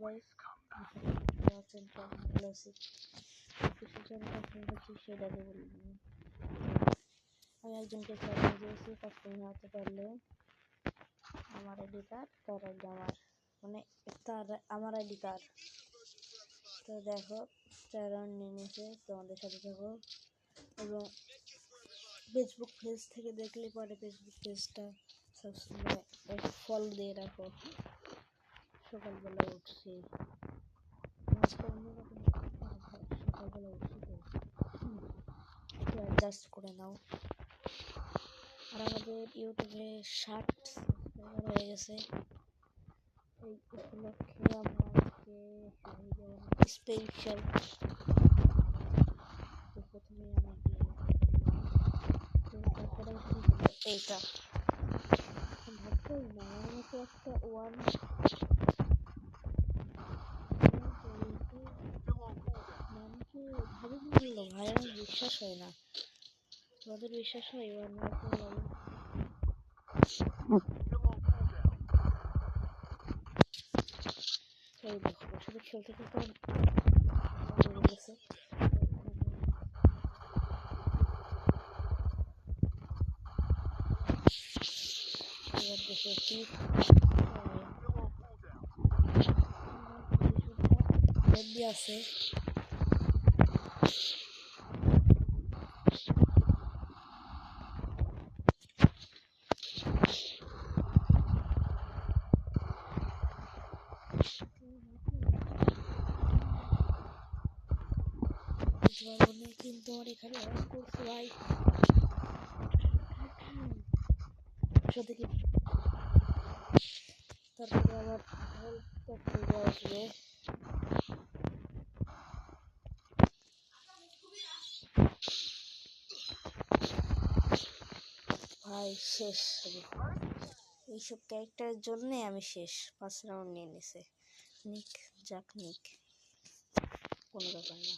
Guys, ভালো আছেন? কেমন ভালো আছি। কিসের জন্য কাস্টমার হচ্ছে সেটা আগে বললাম। আমি একজনকে চ্যালেঞ্জ দিয়েছি, কাস্টমার হতে পারলে আমার আইডি কার্ড তার আইডি মানে আমার আইডি কার্ড। তো দেখো, চ্যালেঞ্জ নিয়ে নিয়েছে, তোমাদের সাথে থাকো এবং ফেসবুক পেজ থেকে দেখলে পরে ফেসবুক পেজটা সাবস্ক্রাইব ফলো দিয়ে রাখো। সকালবেলা উঠছি, সকালবেলা উঠছি তো অ্যাডজাস্ট করে নাও। আর আমাদের ইউটিউবে 60 সাবস্ক্রাইবার হয়ে গেছে। এই উপলক্ষে আমরা আজকে স্পেশাল। তো প্রথমে আমি তারপরে এইটা ভাবতেই না আমাকে একটা ওয়ান নামকে ভাবে বললো ভাই, আমার বিশ্বাস হয় না। তোমাদের বিশ্বাস হয়? ওয়ান এই দেখো, শুধু খেলতে খেলতে গেছে। এবার দেখো কি আছে। কিন্তু আমার এখানে অন করছে ভাই, সাথে কি তারপরে আমার আসবে। ভাই শেষ, এইসব ক্যারেক্টারের জন্যে আমি শেষ। 5 রাউন্ড নিয়ে নিছে। নিক যাক নিক, কোনো ব্যাপার না।